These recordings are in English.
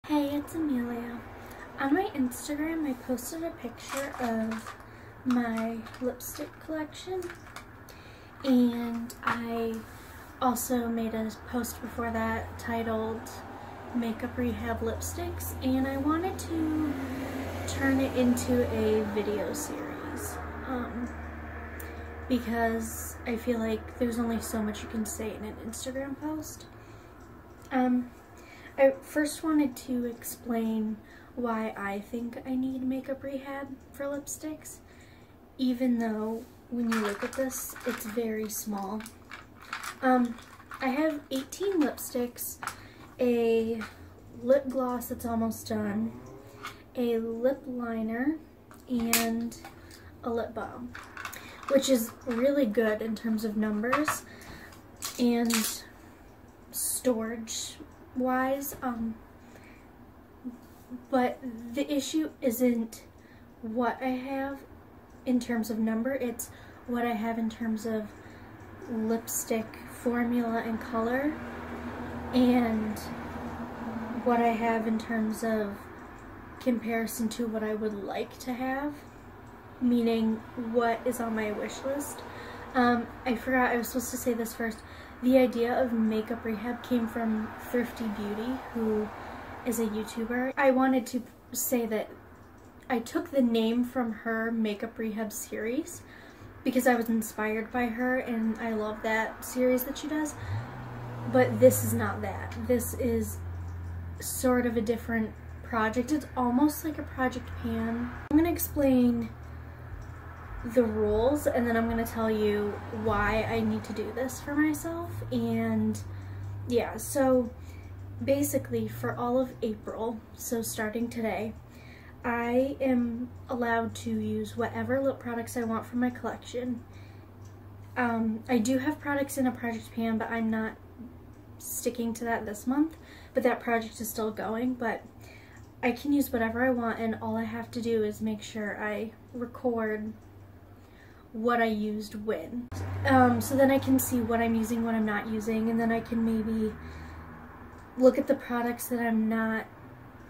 Hey, it's Amelia. On my Instagram, I posted a picture of my lipstick collection, and I also made a post before that titled Makeup Rehab Lipsticks, and I wanted to turn it into a video series because I feel like there's only so much you can say in an Instagram post. I first wanted to explain why I think I need makeup rehab for lipsticks, even though when you look at this, it's very small. I have 18 lipsticks, a lip gloss that's almost done, a lip liner, and a lip balm, which is really good in terms of numbers and storage wise, but the issue isn't what I have in terms of number, it's what I have in terms of lipstick formula and color, and what I have in terms of comparison to what I would like to have, meaning what is on my wish list. I forgot I was supposed to say this first. The idea of makeup rehab came from Thrifty Beauty, who is a YouTuber. I wanted to say that I took the name from her makeup rehab series because I was inspired by her and I love that series that she does, but this is not that. This is sort of a different project. It's almost like a project pan. I'm going to explain the rules, and then I'm going to tell you why I need to do this for myself. And yeah, so basically for all of April, so starting today, I am allowed to use whatever lip products I want from my collection. I do have products in a project pan, but I'm not sticking to that this month, but that project is still going. But I can use whatever I want, and all I have to do is make sure I record what I used when. So then I can see what I'm using, what I'm not using, and then I can maybe look at the products that I'm not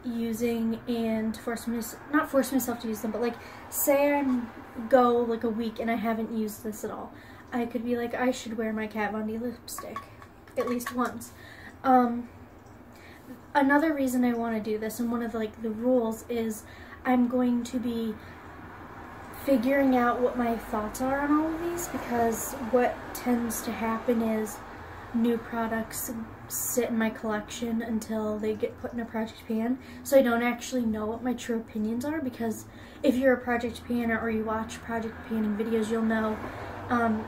using and not force myself to use them, but like say I go like a week and I haven't used this at all. I could be like, I should wear my Kat Von D lipstick at least once. Another reason I want to do this, and one of like the rules, is I'm going to be figuring out what my thoughts are on all of these, because what tends to happen is new products sit in my collection until they get put in a project pan, so I don't actually know what my true opinions are, because if you're a project panner or you watch project panning videos, you'll know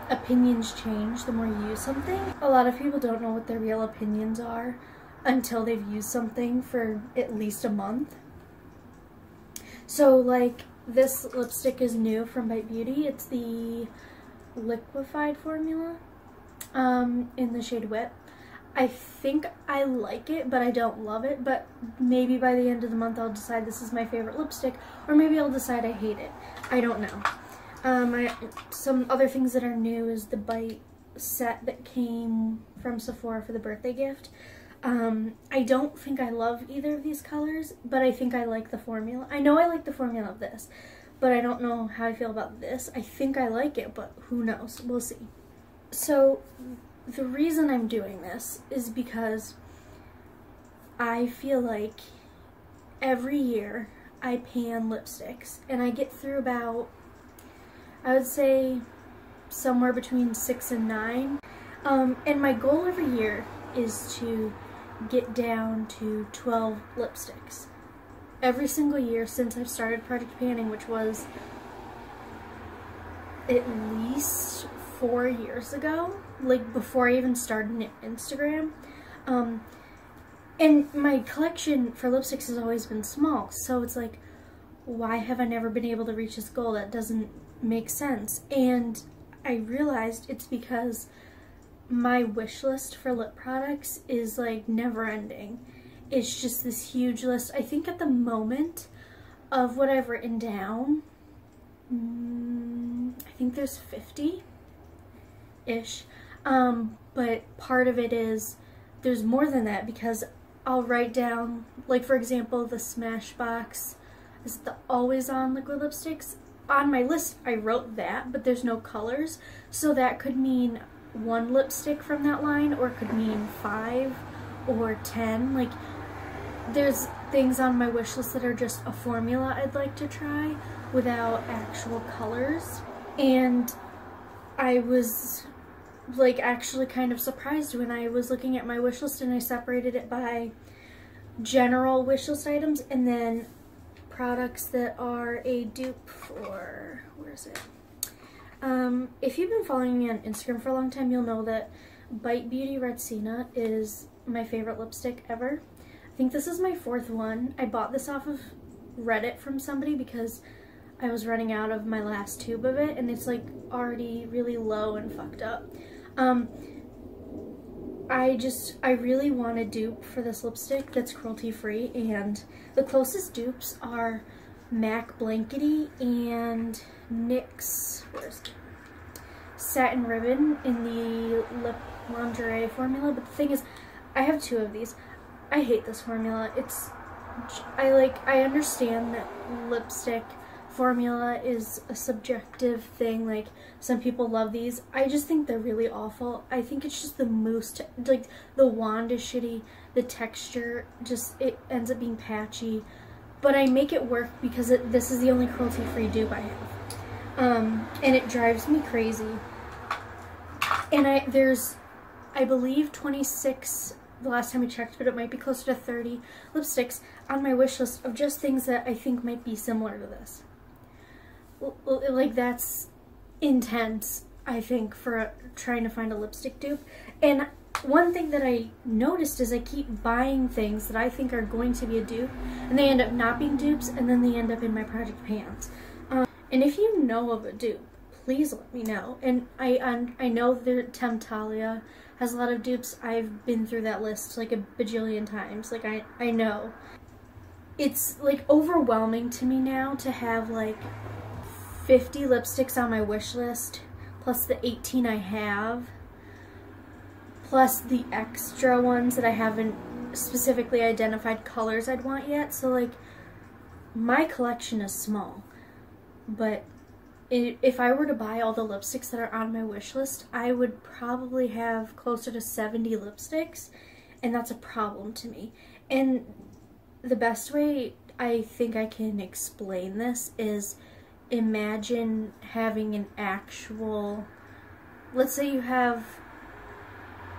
opinions change the more you use something. A lot of people don't know what their real opinions are until they've used something for at least a month. So like, this lipstick is new from Bite Beauty. It's the liquefied formula in the shade Whip. I think I like it, but I don't love it, but maybe by the end of the month I'll decide this is my favorite lipstick, or maybe I'll decide I hate it. I don't know. Some other things that are new is the Bite set that came from Sephora for the birthday gift. I don't think I love either of these colors, but I think I like the formula. I know I like the formula of this, but I don't know how I feel about this. I think I like it, but who knows? We'll see. So the reason I'm doing this is because I feel like every year I pan lipsticks, and I get through about, I would say, somewhere between 6 and 9. And my goal every year is to get down to 12 lipsticks. Every single year since I've started project panning, which was at least 4 years ago, like before I even started Instagram. And my collection for lipsticks has always been small, so it's like, why have I never been able to reach this goal? That doesn't make sense. And I realized it's because my wish list for lip products is like never ending. It's just this huge list. I think at the moment of what I've written down, I think there's 50-ish. But part of it is there's more than that, because I'll write down, like for example, the Smashbox is the always on liquid lipsticks. On my list I wrote that, but there's no colors, so that could mean one lipstick from that line, or it could mean 5 or 10. Like, there's things on my wish list that are just a formula I'd like to try without actual colors. And I was like actually kind of surprised when I was looking at my wish list and I separated it by general wish list items and then products that are a dupe for, where is it? If you've been following me on Instagram for a long time, you'll know that Bite Beauty Red Sienna is my favorite lipstick ever. I think this is my 4th one. I bought this off of Reddit from somebody because I was running out of my last tube of it, and it's like already really low and fucked up. I really want a dupe for this lipstick that's cruelty free, and the closest dupes are MAC Blankety and NYX, where's it? Satin Ribbon in the Lip Lingerie formula. But the thing is, I have 2 of these. I hate this formula. I understand that lipstick formula is a subjective thing. Like, some people love these. I just think they're really awful. I think it's just the mousse, like the wand is shitty, the texture just, it ends up being patchy. But I make it work because this is the only cruelty-free dupe I have. And it drives me crazy. And there's, I believe, 26, the last time I checked, but it might be closer to 30 lipsticks on my wish list of just things that I think might be similar to this. Like, that's intense, I think, for trying to find a lipstick dupe. And one thing that I noticed is I keep buying things that I think are going to be a dupe, and they end up not being dupes, and then they end up in my project pans. And if you know of a dupe, please let me know. And I know that Temptalia has a lot of dupes. I've been through that list like a bajillion times. Like, I know. It's like overwhelming to me now to have like 50 lipsticks on my wish list, plus the 18 I have, plus the extra ones that I haven't specifically identified colors I'd want yet. So like, my collection is small, but if I were to buy all the lipsticks that are on my wish list, I would probably have closer to 70 lipsticks, and that's a problem to me. And the best way I think I can explain this is, imagine having an actual, let's say you have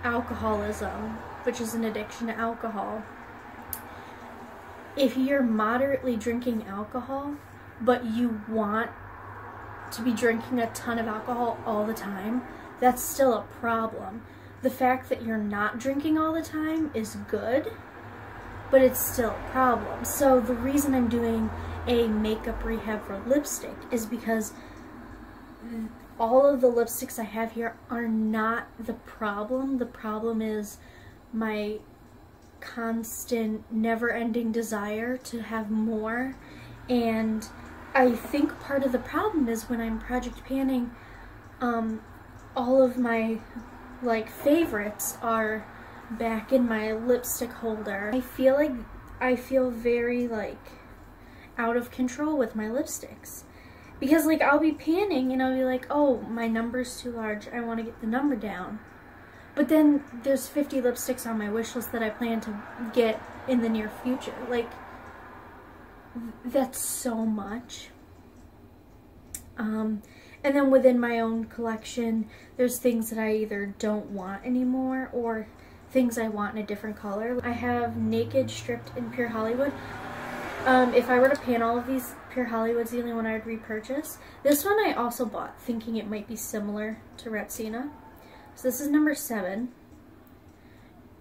alcoholism, which is an addiction to alcohol. If you're moderately drinking alcohol, but you want to be drinking a ton of alcohol all the time, that's still a problem. The fact that you're not drinking all the time is good, but it's still a problem. So the reason I'm doing a makeup rehab for lipstick is because all of the lipsticks I have here are not the problem. The problem is my constant, never-ending desire to have more. And I think part of the problem is when I'm project panning, all of my like favorites are back in my lipstick holder. I feel very like out of control with my lipsticks, because like I'll be panning and I'll be like, oh, my number's too large, I want to get the number down. But then there's 50 lipsticks on my wish list that I plan to get in the near future. Like, that's so much. And then within my own collection, there's things that I either don't want anymore or things I want in a different color. I have Naked, Stripped, and Pure Hollywood. If I were to pan all of these, Pure Hollywood's the only one I would repurchase. This one I also bought thinking it might be similar to Red Sienna. So this is number 7.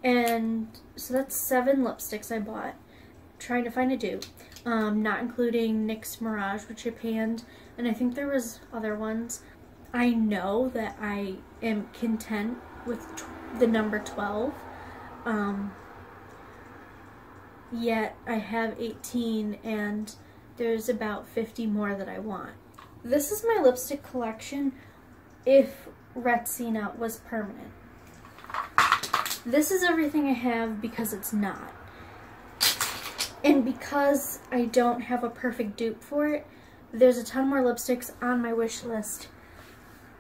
And so that's 7 lipsticks I bought, trying to find a dupe. Not including NYX Mirage, which I panned, and I think there was other ones. I know that I am content with the number 12, yet I have 18 and there's about 50 more that I want. This is my lipstick collection if Red Sienna was permanent. This is everything I have because it's not. And because I don't have a perfect dupe for it, there's a ton more lipsticks on my wish list,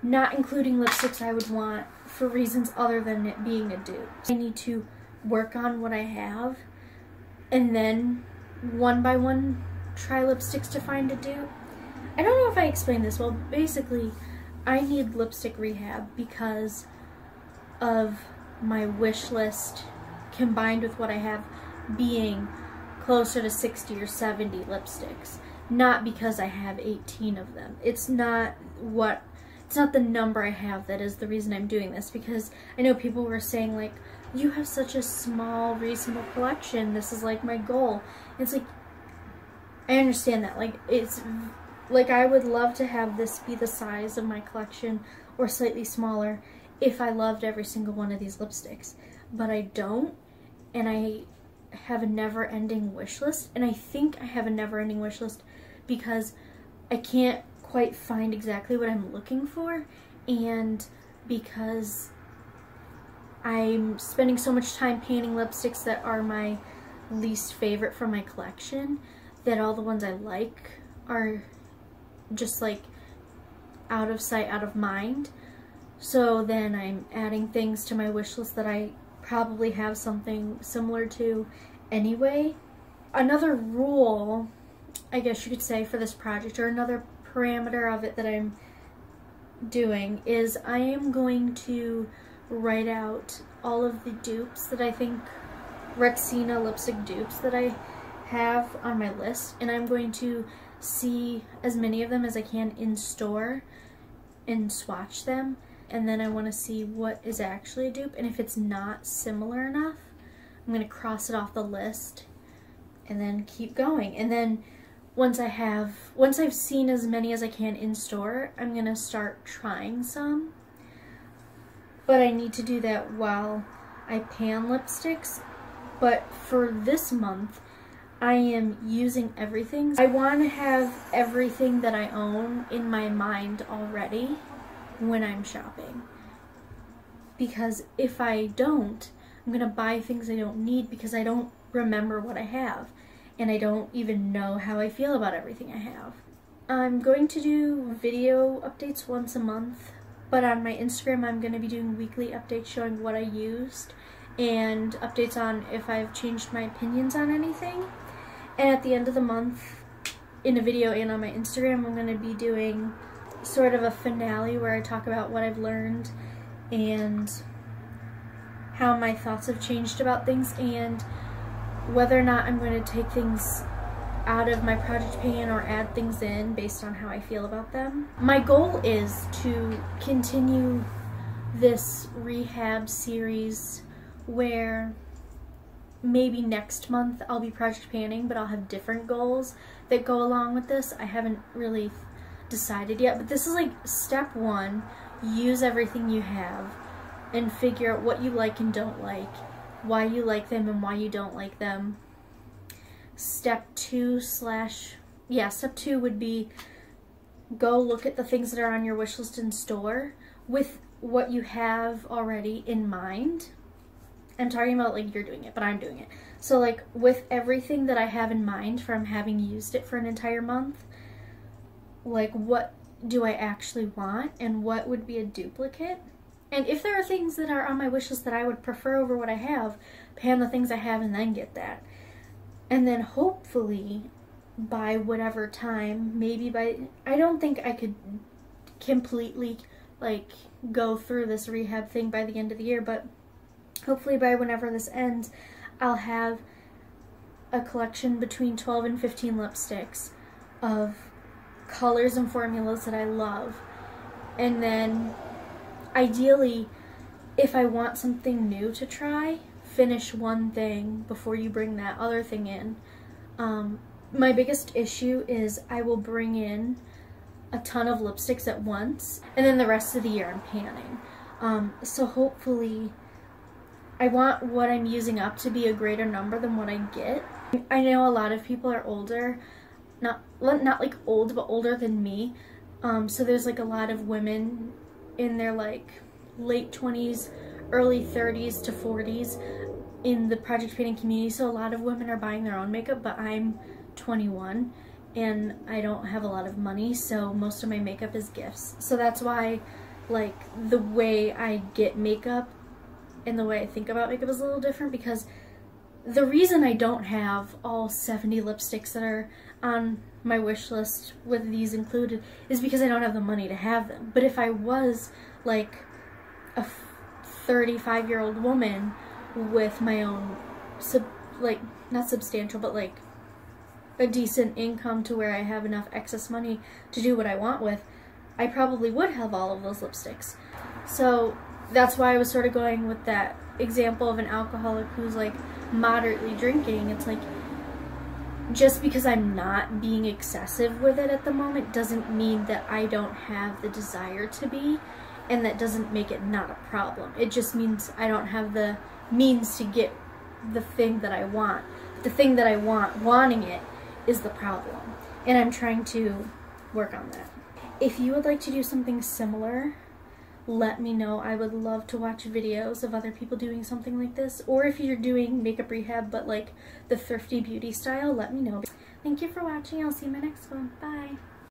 not including lipsticks I would want for reasons other than it being a dupe. I need to work on what I have and then one by one try lipsticks to find a dupe. I don't know if I explained this well. Basically, I need lipstick rehab because of my wish list combined with what I have being closer to 60 or 70 lipsticks. Not because I have 18 of them. It's not the number I have that is the reason I'm doing this, because I know people were saying like, you have such a small, reasonable collection, this is like my goal. It's like, I understand that, like, it's like I would love to have this be the size of my collection or slightly smaller if I loved every single one of these lipsticks, but I don't, and I have a never-ending wish list, and I think I have a never-ending wish list because I can't quite find exactly what I'm looking for, and because I'm spending so much time painting lipsticks that are my least favorite from my collection that all the ones I like are just like out of sight, out of mind. So then I'm adding things to my wish list that I probably have something similar to anyway. Another rule, I guess you could say, for this project, or another parameter of it that I'm doing, is I am going to write out all of the dupes that I think, Rexina lipstick dupes that I have on my list, and I'm going to see as many of them as I can in store and swatch them, and then I want to see what is actually a dupe, and if it's not similar enough, I'm going to cross it off the list and then keep going. And then once I've seen as many as I can in store, I'm going to start trying some. But I need to do that while I pan lipsticks. But for this month, I am using everything. I want to have everything that I own in my mind already when I'm shopping. Because if I don't, I'm going to buy things I don't need because I don't remember what I have. And I don't even know how I feel about everything I have. I'm going to do video updates once a month, but on my Instagram I'm going to be doing weekly updates showing what I used and updates on if I've changed my opinions on anything. And at the end of the month, in a video and on my Instagram, I'm going to be doing sort of a finale where I talk about what I've learned and how my thoughts have changed about things, and whether or not I'm going to take things out of my project pan or add things in based on how I feel about them. My goal is to continue this rehab series where maybe next month I'll be project panning, but I'll have different goals that go along with this. I haven't really decided yet, but this is like step one. Use everything you have and figure out what you like and don't like, why you like them and why you don't like them. Step two would be go look at the things that are on your wish list in store with what you have already in mind. I'm talking about like you're doing it, but I'm doing it. So like with everything that I have in mind from having used it for an entire month, like what do I actually want and what would be a duplicate? And if there are things that are on my wish list that I would prefer over what I have, pan the things I have and then get that. And then hopefully by whatever time, I don't think I could completely like go through this rehab thing by the end of the year, but hopefully by whenever this ends, I'll have a collection between 12 and 15 lipsticks of colors and formulas that I love. And then ideally, if I want something new to try, finish one thing before you bring that other thing in. My biggest issue is I will bring in a ton of lipsticks at once, and then the rest of the year I'm panning. So hopefully, I want what I'm using up to be a greater number than what I get. I know a lot of people are older, not like old, but older than me. So there's like a lot of women in their like late 20s, early 30s to 40s, in the project painting community, so a lot of women are buying their own makeup, but I'm 21 and I don't have a lot of money, so most of my makeup is gifts. So that's why, like, the way I get makeup and the way I think about makeup is a little different, because the reason I don't have all 70 lipsticks that are on my wish list with these included is because I don't have the money to have them. But if I was like a 35-year-old woman with my own, like, not substantial, but like a decent income to where I have enough excess money to do what I want with, I probably would have all of those lipsticks. So that's why I was sort of going with that example of an alcoholic who's like moderately drinking. It's like, just because I'm not being excessive with it at the moment doesn't mean that I don't have the desire to be, and that doesn't make it not a problem. It just means I don't have the means to get the thing that I want. The thing that I want, wanting it, is the problem, and I'm trying to work on that. If you would like to do something similar, let me know. I would love to watch videos of other people doing something like this, or if you're doing makeup rehab but like the Thrifty Beauty style, let me know. Thank you for watching. I'll see you in my next one. Bye.